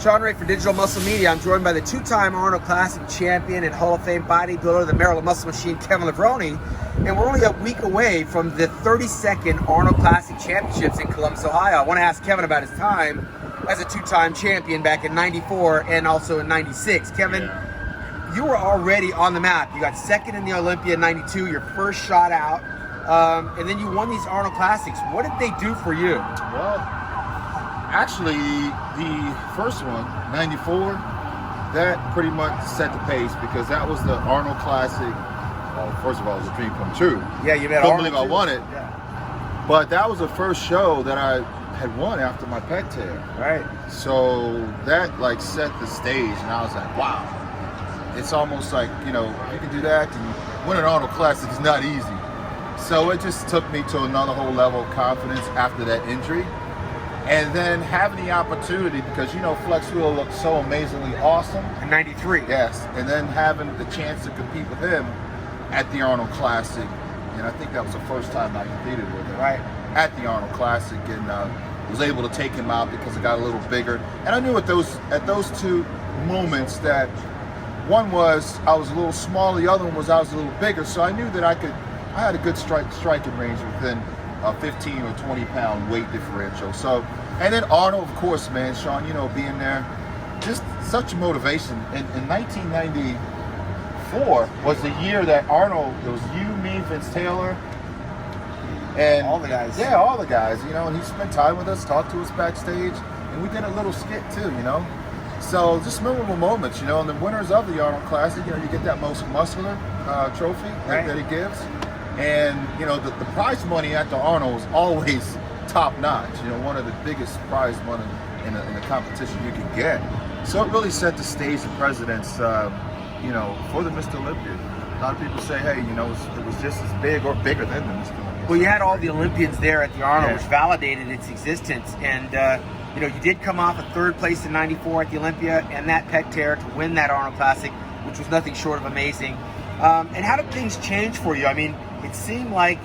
Sean Ray for Digital Muscle Media. I'm joined by the two-time Arnold Classic champion and Hall of Fame bodybuilder, the Maryland Muscle Machine, Kevin Levrone. And we're only a week away from the 32nd Arnold Classic Championships in Columbus, Ohio. I want to ask Kevin about his time as a two-time champion back in '94 and also in '96. Kevin, you were already on the map. You got second in the Olympia in '92, your first shot out, and then you won these Arnold Classics. What did they do for you? Well, actually, the first one, '94, that pretty much set the pace because that was the Arnold Classic. Well, first of all, it was a dream come true. Yeah, you met Couldn't Arnold. believe I won it. Yeah. But that was the first show that I had won after my pec tear. Right. So that like set the stage, and I was like, wow. It's almost like, you know, you can do that, and win an Arnold Classic is not easy. So it just took me to another whole level of confidence after that injury. And then having the opportunity, because, you know, Flex Wheel looked so amazingly awesome. In '93. Yes, and then having the chance to compete with him at the Arnold Classic, and I think that was the first time I competed with him. Right. At the Arnold Classic, and was able to take him out because it got a little bigger. And I knew at those two moments that one was I was a little smaller, the other one was I was a little bigger, so I knew that I had a good striking range within a 15 or 20 pound weight differential. So, and then Arnold, of course, man, Sean, you know, being there, just such motivation. In 1994 was the year that Arnold, it was you, me, Vince Taylor, and all the guys. Yeah, all the guys, you know, and he spent time with us, talked to us backstage, and we did a little skit too, you know. So just memorable moments, you know, and the winners of the Arnold Classic, you know, you get that most muscular trophy that he gives. And, you know, the prize money at the Arnold was always top notch, you know, one of the biggest prize money in the competition you can get. So it really set the stage, the presidents, you know, for the Mr. Olympia. A lot of people say, hey, you know, it was just as big or bigger than the Mr. Olympia. Well, you had all the Olympians there at the Arnold, Yeah. which validated its existence. And, you know, you did come off a third place in '94 at the Olympia and that pec tear to win that Arnold Classic, which was nothing short of amazing. And how did things change for you? I mean, it seemed like,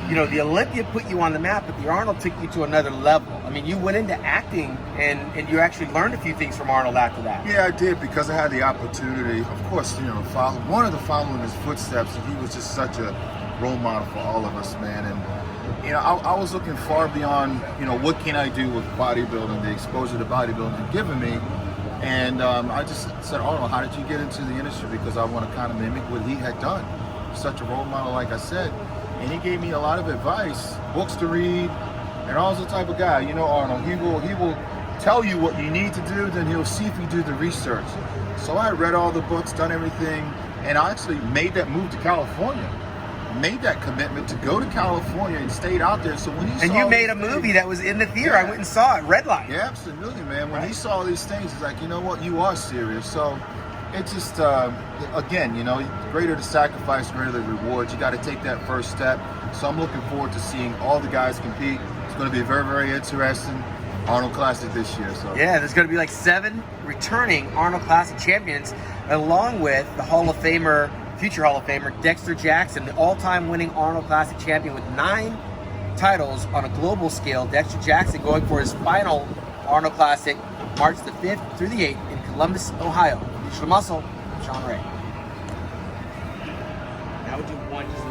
you know, the Olympia put you on the map, but the Arnold took you to another level. I mean, you went into acting and you actually learned a few things from Arnold after that. Yeah, I did, because I had the opportunity, of course, you know, wanted to follow in his footsteps, and he was just such a role model for all of us, man. And, you know, I was looking far beyond, you know, what can I do with bodybuilding, the exposure to bodybuilding had given me. And I just said, Arnold, how did you get into the industry? Because I want to kind of mimic what he had done. Such a role model, like I said. And he gave me a lot of advice, books to read, and I was the type of guy, you know, Arnold, he will tell you what you need to do, then he'll see if you do the research. So I read all the books, done everything, and I actually made that move to California. Made that commitment to go to California and stayed out there. So when he And saw you made a these movie things, that was in the theater. I went and saw it, Red Light. yeah, absolutely, man. When he saw these things, he's like, you know what, you are serious. So it just, again, you know, greater the sacrifice, greater the reward. You got to take that first step. So I'm looking forward to seeing all the guys compete. It's going to be very, very interesting. Arnold Classic this year. So Yeah, there's going to be like 7 returning Arnold Classic champions, along with the Hall of Famer, future Hall of Famer, Dexter Jackson, the all-time winning Arnold Classic champion with 9 titles on a global scale. Dexter Jackson going for his final Arnold Classic, March the 5th through the 8th in Columbus, Ohio. Digital Muscle, Sean Ray. Now we'll do one just